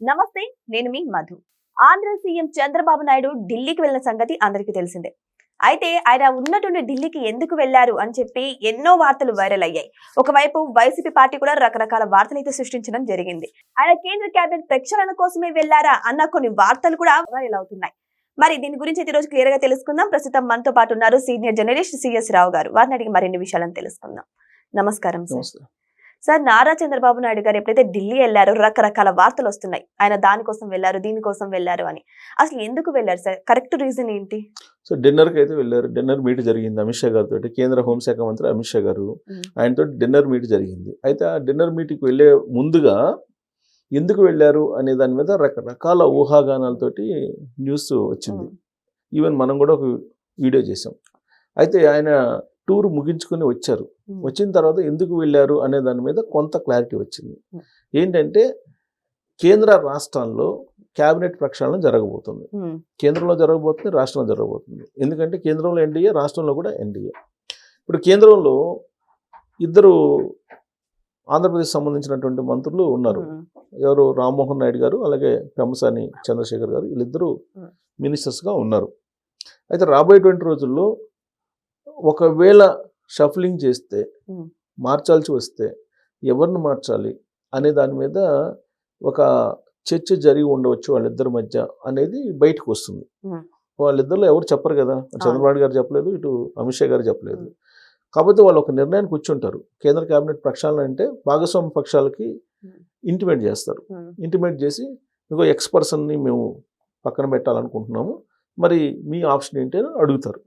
నమస్తే, నేను మీ మధు. ఆంధ్ర సీఎం చంద్రబాబు నాయుడు ఢిల్లీకి వెళ్ళిన సంగతి అందరికీ తెలిసిందే. అయితే ఆయన ఉన్నటువంటి ఢిల్లీకి ఎందుకు వెళ్లారు అని చెప్పి ఎన్నో వార్తలు వైరల్ అయ్యాయి. ఒకవైపు వైసీపీ పార్టీ కూడా రకరకాల వార్తలు అయితే సృష్టించడం జరిగింది. ఆయన కేంద్ర కేబినెట్ ప్రక్షాళన కోసమే వెళ్లారా అన్న కొన్ని వార్తలు కూడా వైరల్ అవుతున్నాయి. మరి దీని గురించి ఈ రోజు క్లియర్ గా తెలుసుకుందాం. ప్రస్తుతం మనతో పాటు ఉన్నారు సీనియర్ జర్నలిస్ట్ సిఎస్ రావు గారు. వారిని అడిగి మరిన్ని విషయాలను తెలుసుకుందాం. నమస్కారం సార్. సార్, నారా చంద్రబాబు నాయుడు గారు ఎప్పుడైతే ఢిల్లీ వెళ్లారో రకరకాల వార్తలు వస్తున్నాయి. ఆయన దానికోసం వెళ్లారు, దీనికోసం వెళ్లారు అని. అసలు ఎందుకు వెళ్లారు సార్? కరెక్ట్ రీజన్ ఏంటి? సో డిన్నర్కి అయితే వెళ్ళారు. డిన్నర్ మీట్ జరిగింది అమిత్ షా గారితో. కేంద్ర హోంశాఖ మంత్రి అమిత్ షా గారు ఆయనతో డిన్నర్ మీట్ జరిగింది. అయితే ఆ డిన్నర్ మీట్కి వెళ్ళే ముందుగా ఎందుకు వెళ్ళారు అనే దాని మీద రకరకాల ఊహాగానాలతోటి న్యూస్ వచ్చింది. ఈవెన్ మనం కూడా ఒక వీడియో చేసాం. అయితే ఆయన టూర్ ముగించుకుని వచ్చారు. వచ్చిన తర్వాత ఎందుకు వెళ్ళారు అనే దాని మీద కొంత క్లారిటీ వచ్చింది. ఏంటంటే కేంద్ర రాష్ట్రాల్లో క్యాబినెట్ ప్రక్షాళన జరగబోతుంది. కేంద్రంలో జరగబోతుంది, రాష్ట్రంలో జరగబోతుంది. ఎందుకంటే కేంద్రంలో ఎన్డీఏ, రాష్ట్రంలో కూడా ఎన్డీఏ. ఇప్పుడు కేంద్రంలో ఇద్దరు ఆంధ్రప్రదేశ్ సంబంధించినటువంటి మంత్రులు ఉన్నారు. ఎవరు? రామ్మోహన్ నాయుడు గారు, అలాగే పెమ్మసాని చంద్రశేఖర్ గారు. వీళ్ళిద్దరూ మినిస్టర్స్గా ఉన్నారు. అయితే రాబోయేటువంటి రోజుల్లో ఒకవేళ షఫ్లింగ్ చేస్తే, మార్చాల్సి వస్తే ఎవరిని మార్చాలి అనే దాని మీద ఒక చర్చ జరిగి ఉండవచ్చు వాళ్ళిద్దరి మధ్య అనేది బయటకు వస్తుంది. వాళ్ళిద్దరిలో ఎవరు చెప్పరు కదా. చంద్రబాబు గారు చెప్పలేదు, ఇటు అమిత్ షా గారు చెప్పలేదు. కాకపోతే వాళ్ళు ఒక నిర్ణయానికి కూర్చుంటారు. కేంద్ర కేబినెట్ ప్రక్షాళన అంటే భాగస్వామ్య పక్షాలకి ఇంటిమేట్ చేస్తారు. ఇంటిమేట్ చేసి ఇంకో ఎక్స్-పర్సన్ని మేము పక్కన పెట్టాలనుకుంటున్నాము, మరి మీ ఆప్షన్ ఏంటి అని అడుగుతారు.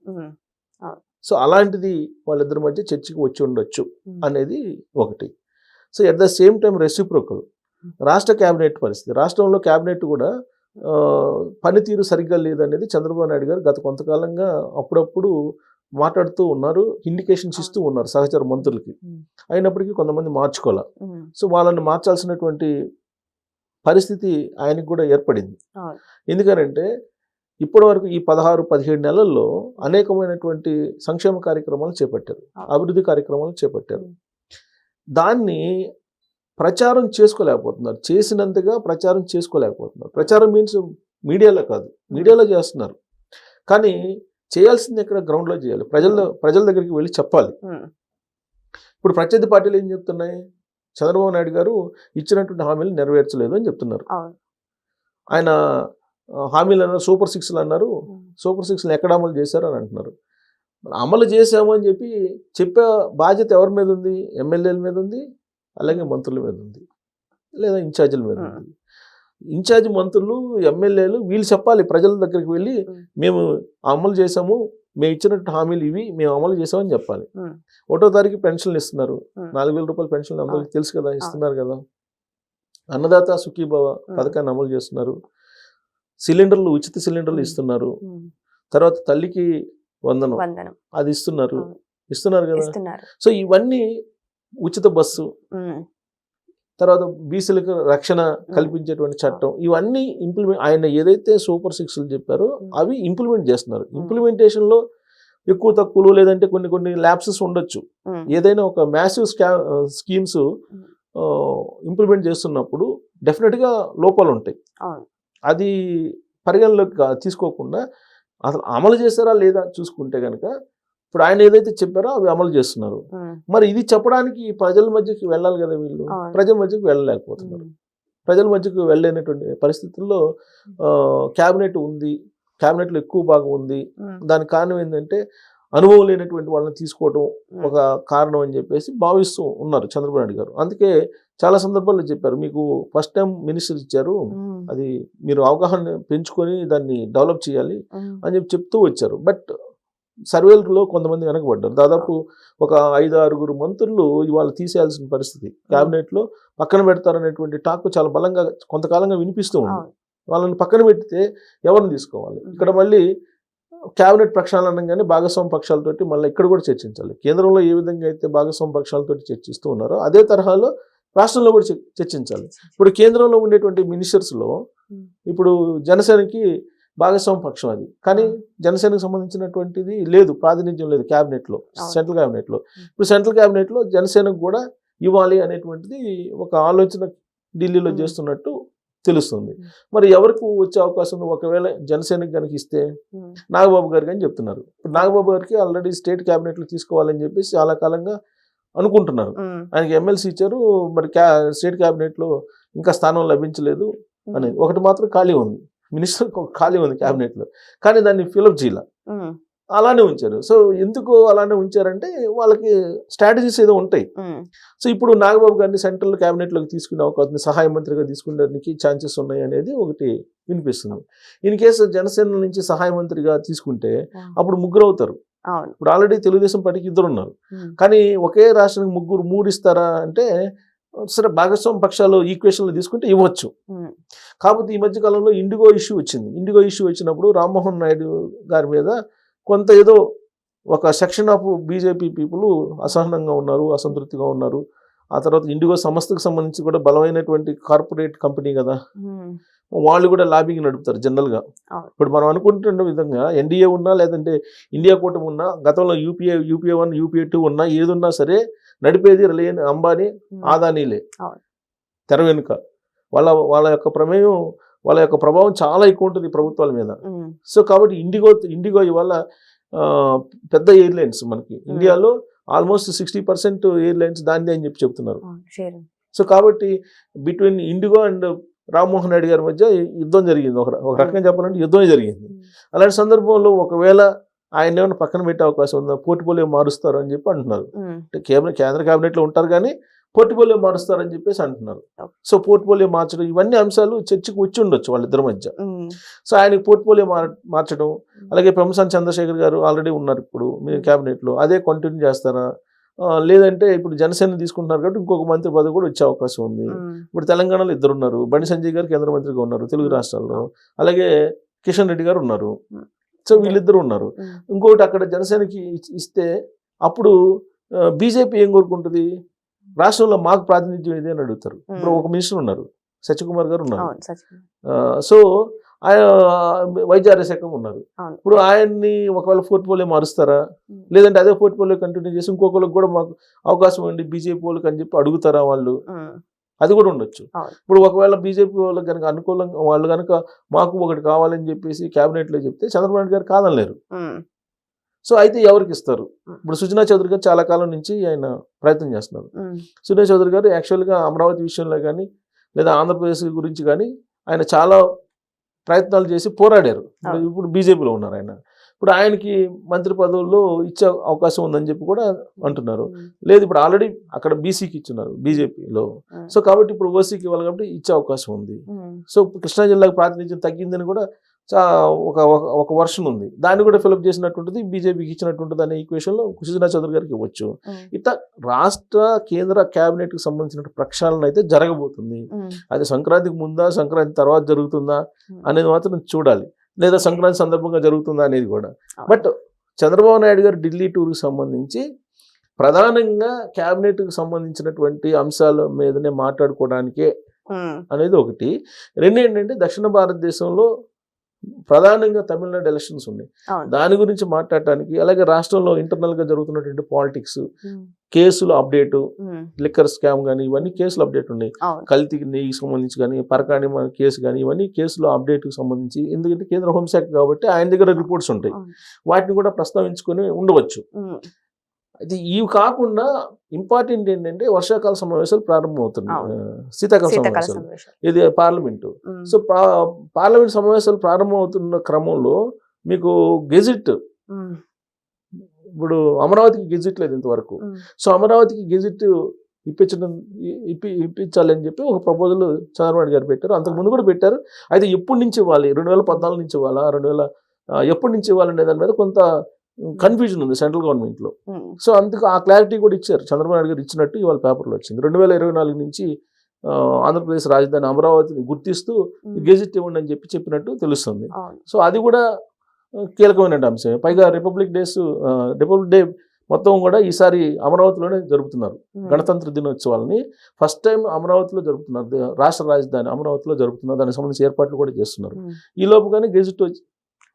సో అలాంటిది వాళ్ళిద్దరి మధ్య చర్చకి వచ్చి ఉండొచ్చు అనేది ఒకటి. So at the same time reciprocal రాష్ట్ర క్యాబినెట్ పరిస్థితి. రాష్ట్రంలో క్యాబినెట్ కూడా పనితీరు సరిగ్గా లేదనేది చంద్రబాబు నాయుడు గారు గత కొంతకాలంగా అప్పుడప్పుడు మాట్లాడుతూ ఉన్నారు, ఇండికేషన్స్ ఇస్తూ ఉన్నారు సహచర మంత్రులకి. అయినప్పటికీ కొంతమంది మార్చుకోవాలి. సో వాళ్ళని మార్చాల్సినటువంటి పరిస్థితి ఆయనకు కూడా ఏర్పడింది. ఎందుకనంటే ఇప్పటి వరకు ఈ 16-17 నెలల్లో అనేకమైనటువంటి సంక్షేమ కార్యక్రమాలు చేపట్టారు, అభివృద్ధి కార్యక్రమాలు చేపట్టారు. దాన్ని ప్రచారం చేసుకోలేకపోతున్నారు. చేసినంతగా ప్రచారం చేసుకోలేకపోతున్నారు. ప్రచారం మీన్స్ మీడియాలో కాదు, మీడియాలో చేస్తున్నారు. కానీ చేయాల్సింది ఎక్కడ? గ్రౌండ్లో చేయాలి. ప్రజల దగ్గరికి వెళ్ళి చెప్పాలి. ఇప్పుడు ప్రత్యర్థి పార్టీలు ఏం చెప్తున్నాయి? చంద్రబాబు నాయుడు గారు ఇచ్చినటువంటి హామీలు నెరవేర్చలేదు అని చెప్తున్నారు. ఆయన హామీలు అన్నారు, సూపర్ 6లు అన్నారు. సూపర్ 6లు ఎక్కడ అమలు చేశారు అని అంటున్నారు. అమలు చేశాము అని చెప్పే బాధ్యత ఎవరి మీద ఉంది? ఎమ్మెల్యేల మీద ఉంది, అలాగే మంత్రుల మీద ఉంది, లేదా ఇన్ఛార్జీల మీద ఉంది. ఇన్ఛార్జి మంత్రులు, ఎమ్మెల్యేలు వీళ్ళు చెప్పాలి. ప్రజల దగ్గరికి వెళ్ళి మేము అమలు చేసాము, మేము ఇచ్చినట్టు హామీలు ఇవి, మేము అమలు చేసామని చెప్పాలి. 1వ తారీఖు పెన్షన్లు ఇస్తున్నారు. 4,000 రూపాయల పెన్షన్లు అందరికీ తెలుసు కదా, ఇస్తున్నారు కదా. అన్నదాత సుఖీభవ పథకాన్ని అమలు చేస్తున్నారు. సిలిండర్లు, ఉచిత సిలిండర్లు ఇస్తున్నారు. తర్వాత తల్లికి వందనం అది ఇస్తున్నారు కదా. సో ఇవన్నీ, ఉచిత బస్సు, తర్వాత బీసీలకు రక్షణ కల్పించేటువంటి చట్టం, ఇవన్నీ ఆయన ఏదైతే సూపర్ 6లు చెప్పారో అవి ఇంప్లిమెంట్ చేస్తున్నారు. ఇంప్లిమెంటేషన్లో ఎక్కువ తక్కువలు, లేదంటే కొన్ని ల్యాప్సెస్ ఉండొచ్చు. ఏదైనా ఒక మ్యాసివ్ స్కీమ్స్ ఇంప్లిమెంట్ చేస్తున్నప్పుడు డెఫినెట్గా లోపాలు ఉంటాయి. అది పరిగణలోకి తీసుకోకుండా అసలు అమలు చేస్తారా లేదా చూసుకుంటే కనుక, ఇప్పుడు ఆయన ఏదైతే చెప్పారో అవి అమలు చేస్తున్నారు. మరి ఇది చెప్పడానికి ప్రజల మధ్యకి వెళ్ళాలి కదా. వీళ్ళు ప్రజల మధ్యకి వెళ్ళలేకపోతున్నారు. ప్రజల మధ్యకు వెళ్ళలేనటువంటి పరిస్థితుల్లో క్యాబినెట్ ఉంది, క్యాబినెట్లో ఎక్కువ భాగం ఉంది. దానికి కారణం ఏంటంటే అనుభవం లేనటువంటి వాళ్ళని తీసుకోవడం ఒక కారణం అని చెప్పేసి భావిస్తూ ఉన్నారు చంద్రబాబు నాయుడు గారు. అందుకే చాలా సందర్భాల్లో చెప్పారు, మీకు ఫస్ట్ టైం మినిస్టర్ ఇచ్చారు, అది మీరు అవగాహన పెంచుకొని దాన్ని డెవలప్ చేయాలి అని చెప్తూ వచ్చారు. బట్ సర్వేలలో కొంతమంది వెనకబడ్డారు. దాదాపు ఒక 5-6 మంత్రులు ఇవాళ తీసేయాల్సిన పరిస్థితి. క్యాబినెట్లో పక్కన పెడతారనేటువంటి టాక్ చాలా బలంగా కొంతకాలంగా వినిపిస్తూ ఉంది. వాళ్ళని పక్కన పెడితే ఎవరిని తీసుకోవాలి? ఇక్కడ మళ్ళీ క్యాబినెట్ ప్రక్షాళన అనగానే భాగస్వామ్య పక్షాలతోటి మళ్ళీ ఇక్కడ కూడా చర్చించాలి. కేంద్రంలో ఏ విధంగా అయితే భాగస్వామ్య పక్షాలతోటి చర్చిస్తూ ఉన్నారో అదే తరహాలో రాష్ట్రంలో కూడా చర్చించాలి. ఇప్పుడు కేంద్రంలో ఉండేటువంటి మినిస్టర్స్లో ఇప్పుడు జనసేనకి భాగస్వామ్య పక్షం అది, కానీ జనసేనకు సంబంధించినటువంటిది లేదు, ప్రాతినిధ్యం లేదు క్యాబినెట్లో, సెంట్రల్ క్యాబినెట్లో. ఇప్పుడు సెంట్రల్ క్యాబినెట్లో జనసేనకు కూడా ఇవ్వాలి అనేటువంటిది ఒక ఆలోచన ఢిల్లీలో చేస్తున్నట్టు తెలుస్తుంది. మరి ఎవరికి వచ్చే అవకాశం ఉంది? ఒకవేళ జనసేనకి కనుక ఇస్తే నాగబాబు గారికి అని చెప్తున్నారు. ఇప్పుడు నాగబాబు గారికి ఆల్రెడీ స్టేట్ క్యాబినెట్లో తీసుకోవాలని చెప్పేసి చాలా కాలంగా అనుకుంటున్నారు. ఆయనకి ఎమ్మెల్సీ ఇచ్చారు, మరి స్టేట్ క్యాబినెట్లో ఇంకా స్థానం లభించలేదు అనేది. ఒకటి మాత్రం ఖాళీ ఉంది, మినిస్టర్ ఖాళీ ఉంది క్యాబినెట్లో, కానీ దాన్ని ఫిలప్ చేయాల, అలానే ఉంచారు. సో ఎందుకు అలానే ఉంచారంటే వాళ్ళకి స్ట్రాటజీస్ ఏదో ఉంటాయి. సో ఇప్పుడు నాగబాబు గారిని సెంట్రల్ క్యాబినెట్లోకి తీసుకునే అవకాశం, సహాయ మంత్రిగా తీసుకునేదానికి ఛాన్సెస్ ఉన్నాయి అనేది ఒకటి వినిపిస్తుంది. ఇన్ కేసు జనసేన నుంచి సహాయ మంత్రిగా తీసుకుంటే అప్పుడు ముగ్గురు అవుతారు. ఇప్పుడు ఆల్రెడీ తెలుగుదేశం పార్టీకి 2 ఉన్నారు, కానీ ఒకే రాష్ట్రానికి మూడు ఇస్తారా అంటే సరే భాగస్వామ్య పక్షాలు ఈక్వేషన్లో తీసుకుంటే ఇవ్వచ్చు. కాకపోతే ఈ మధ్య కాలంలో ఇండిగో ఇష్యూ వచ్చింది. ఇండిగో ఇష్యూ వచ్చినప్పుడు రామ్మోహన్ నాయుడు గారి మీద కొంత ఏదో ఒక సెక్షన్ ఆఫ్ బీజేపీ పీపుల్ అసహనంగా ఉన్నారు, అసంతృప్తిగా ఉన్నారు. ఆ తర్వాత ఇండిగో సంస్థకు సంబంధించి కూడా బలమైనటువంటి కార్పొరేట్ కంపెనీ కదా, వాళ్ళు కూడా లాబింగ్ నడుపుతారు జనరల్గా. ఇప్పుడు మనం అనుకుంటున్న విధంగా ఎన్డీఏ ఉన్నా లేదంటే ఇండియా కూటమి ఉన్నా, గతంలో యూపీఏ 1 యూపీఏ 2 ఉన్నా, ఏదున్నా సరే నడిపేది రిలయన్స్, అంబానీ, ఆదానీలే తెర వెనుక. వాళ్ళ యొక్క ప్రమేయం, వాళ్ళ యొక్క ప్రభావం చాలా ఎక్కువ ఉంటుంది ప్రభుత్వాల మీద. సో కాబట్టి ఇండిగో ఇవాళ పెద్ద ఎయిర్లైన్స్ మనకి ఇండియాలో ఆల్మోస్ట్ 60% ఎయిర్లైన్స్ దానిదే అని చెప్తున్నారు. సో కాబట్టి between IndiGo and Rammohan Reddy గారి మధ్య యుద్ధం జరిగింది. ఒక రకంగా చెప్పాలంటే యుద్ధమే జరిగింది. అలాంటి సందర్భంలో ఒకవేళ ఆయన ఏమైనా పక్కన పెట్టే అవకాశం ఉందా? పోర్ట్ఫోలియో మారుస్తారు అని చెప్పి అంటున్నారు. కేంద్ర క్యాబినెట్లో ఉంటారు కానీ పోర్ట్ఫోలియో మారుస్తారని చెప్పేసి అంటున్నారు. సో పోర్ట్ఫోలియో మార్చడం, ఇవన్నీ అంశాలు చర్చకు వచ్చి ఉండొచ్చు వాళ్ళిద్దరి మధ్య. సో ఆయనకి పోర్ట్ఫోలియో మార్చడం, అలాగే పెంసాని చంద్రశేఖర్ గారు ఆల్రెడీ ఉన్నారు ఇప్పుడు మీ క్యాబినెట్లో, అదే కంటిన్యూ చేస్తారా? లేదంటే ఇప్పుడు జనసేన తీసుకుంటున్నారు కాబట్టి ఇంకొక మంత్రి పదవి కూడా వచ్చే అవకాశం ఉంది. ఇప్పుడు తెలంగాణలో 2 ఉన్నారు, బండి సంజయ్ గారు కేంద్ర మంత్రిగా ఉన్నారు తెలుగు రాష్ట్రాల్లో, అలాగే కిషన్ రెడ్డి గారు ఉన్నారు. సో వీళ్ళిద్దరు ఉన్నారు. ఇంకొకటి అక్కడ జనసేనకి ఇస్తే అప్పుడు బీజేపీ ఏం కోరుకుంటుంది? రాష్ట్రంలో మాకు ప్రాతినిధ్యం ఇది అని అడుగుతారు. ఇప్పుడు ఒక మినిస్టర్ ఉన్నారు, సత్యకుమార్ గారు ఉన్నారు. సో ఆయన వైద్య ఆరోగ్య శాఖ ఉన్నారు. ఇప్పుడు ఆయన్ని ఒకవేళ పోర్ట్ఫోలియో మారుస్తారా? లేదంటే అదే పోర్ట్ఫోలియో కంటిన్యూ చేసి ఇంకొకరికి కూడా మాకు అవకాశం ఉంది బీజేపీ వాళ్ళకి అని చెప్పి అడుగుతారా వాళ్ళు? అది కూడా ఉండొచ్చు. ఇప్పుడు ఒకవేళ బీజేపీ వాళ్ళకి కనుక అనుకూలంగా వాళ్ళు కనుక మాకు ఒకటి కావాలని చెప్పేసి క్యాబినెట్లో చెప్తే చంద్రబాబు నాయుడు గారు కాదనలేరు. సో అయితే ఎవరికి ఇస్తారు? ఇప్పుడు సుజనా చౌదరి గారు చాలా కాలం నుంచి ఆయన ప్రయత్నం చేస్తున్నారు. సుజనా చౌదరి గారు యాక్చువల్గా అమరావతి విషయంలో కానీ లేదా ఆంధ్రప్రదేశ్ గురించి కానీ ఆయన చాలా ప్రయత్నాలు చేసి పోరాడారు. ఇప్పుడు బీజేపీలో ఉన్నారు ఆయన. ఇప్పుడు ఆయనకి మంత్రి పదవుల్లో ఇచ్చే అవకాశం ఉందని చెప్పి కూడా అంటున్నారు. లేదు, ఇప్పుడు ఆల్రెడీ అక్కడ బీసీకి ఇచ్చున్నారు బీజేపీలో. సో కాబట్టి ఇప్పుడు ఓసీకి ఇవ్వాలి కాబట్టి ఇచ్చే అవకాశం ఉంది. సో కృష్ణా జిల్లాకు ప్రాతినిధ్యం తగ్గిందని కూడా ఒక వర్షన్ ఉంది, దాన్ని కూడా ఫిలప్ చేసినట్టుంటుంది, బీజేపీకి ఇచ్చినట్టుంటుంది అనే ఈక్వేషన్లో సుజనా చౌదరి గారికి ఇవ్వచ్చు. ఇట్లా రాష్ట్ర కేంద్ర క్యాబినెట్కి సంబంధించిన ప్రక్షాళన అయితే జరగబోతుంది. అది సంక్రాంతికి ముందా సంక్రాంతి తర్వాత జరుగుతుందా అనేది మాత్రం చూడాలి, లేదా సంక్రాంతి సందర్భంగా జరుగుతుందా అనేది కూడా. బట్ చంద్రబాబు నాయుడు గారు ఢిల్లీ టూర్కి సంబంధించి ప్రధానంగా క్యాబినెట్కి సంబంధించినటువంటి అంశాల మీదనే మాట్లాడుకోవడానికే అనేది ఒకటి. రెండు ఏంటంటే దక్షిణ భారతదేశంలో ప్రధానంగా తమిళనాడు ఎలక్షన్స్ ఉన్నాయి, దాని గురించి మాట్లాడటానికి, అలాగే రాష్ట్రంలో ఇంటర్నల్ గా జరుగుతున్నటువంటి పాలిటిక్స్, కేసులు అప్డేటు, లిక్కర్ స్కామ్ కానీ ఇవన్నీ కేసులు అప్డేట్ ఉన్నాయి. కల్తీ నెయ్యికి సంబంధించి కానీ, పరకాణి కేసు కానీ, ఇవన్నీ కేసులు అప్డేట్కి సంబంధించి. ఎందుకంటే కేంద్ర హోంశాఖ కాబట్టి ఆయన దగ్గర రిపోర్ట్స్ ఉంటాయి, వాటిని కూడా ప్రస్తావించుకొని ఉండవచ్చు. అయితే ఇవి కాకుండా ఇంపార్టెంట్ ఏంటంటే వర్షాకాల సమావేశాలు ప్రారంభమవుతున్నాయి, శీతాకాల సమావేశాలు, ఇది పార్లమెంటు. సో పార్లమెంట్ సమావేశాలు ప్రారంభమవుతున్న క్రమంలో మీకు గెజిట్, ఇప్పుడు అమరావతికి గెజిట్ లేదు ఇంతవరకు. సో అమరావతికి గెజిట్ ఇప్పించాలని చెప్పి ఒక ప్రపోజల్ చంద్రబాబు గారు పెట్టారు, అంతకుముందు కూడా పెట్టారు. అయితే ఎప్పటి నుంచి ఇవ్వాలి, 2014 నుంచి ఇవ్వాలా, ఎప్పటి నుంచి ఇవ్వాలనే దాని మీద కొంత కన్ఫ్యూజన్ ఉంది సెంట్రల్ గవర్నమెంట్లో. సో అందుకు ఆ క్లారిటీ కూడా ఇచ్చారు చంద్రబాబు నాయుడు గారు ఇచ్చినట్టు ఇవాళ పేపర్లో వచ్చింది. 2024 నుంచి ఆంధ్రప్రదేశ్ రాజధాని అమరావతిని గుర్తిస్తూ గెజిట్ ఇవ్వండి అని చెప్పినట్టు తెలుస్తుంది. సో అది కూడా కీలకమైన అంశమే. పైగా రిపబ్లిక్ డే మొత్తం కూడా ఈసారి అమరావతిలోనే జరుపుతున్నారు. గణతంత్ర దినోత్సవాలని ఫస్ట్ టైం అమరావతిలో జరుపుతున్నారు, రాష్ట్ర రాజధాని అమరావతిలో జరుపుతున్నారు. దానికి సంబంధించి ఏర్పాట్లు కూడా చేస్తున్నారు. ఈ లోపుగానే గెజిట్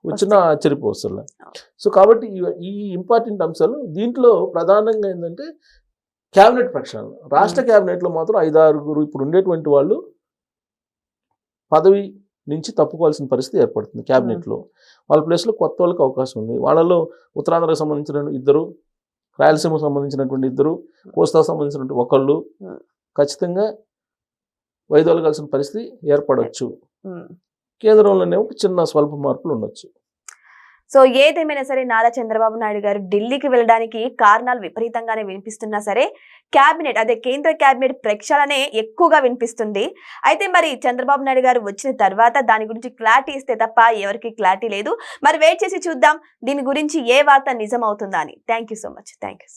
వచ్చిన ఆశ్చర్యపోవసరం. సో కాబట్టి ఈ ఇంపార్టెంట్ అంశాలు దీంట్లో ప్రధానంగా ఏంటంటే క్యాబినెట్ ప్రక్షాళన. రాష్ట్ర క్యాబినెట్లో మాత్రం 5-6 ఇప్పుడు ఉండేటువంటి వాళ్ళు పదవి నుంచి తప్పుకోవాల్సిన పరిస్థితి ఏర్పడుతుంది క్యాబినెట్లో. వాళ్ళ ప్లేస్లో కొత్త వాళ్ళకి అవకాశం ఉంది. వాళ్ళలో ఉత్తరాంధ్రకు సంబంధించిన 2, రాయలసీమకు సంబంధించినటువంటి 2, కోస్తాకు సంబంధించినటువంటి ఒకళ్ళు ఖచ్చితంగా వైదొలగాల్సిన పరిస్థితి ఏర్పడవచ్చు. కేంద్రంలోనేమో చిన్న స్వల్ప మార్పులు ఉండొచ్చు. సో ఏదేమైనా సరే నారా చంద్రబాబు నాయుడు గారు ఢిల్లీకి వెళ్ళడానికి కారణాలు విపరీతంగానే వినిపిస్తున్నా సరే కేంద్ర క్యాబినెట్ ప్రక్షాళనే ఎక్కువగా వినిపిస్తుంది. అయితే మరి చంద్రబాబు నాయుడు గారు వచ్చిన తర్వాత దాని గురించి క్లారిటీ ఇస్తే తప్ప ఎవరికి క్లారిటీ లేదు. మరి వెయిట్ చేసి చూద్దాం దీని గురించి ఏ వార్త నిజం అవుతుందా అని. Thank you so much. Thank you.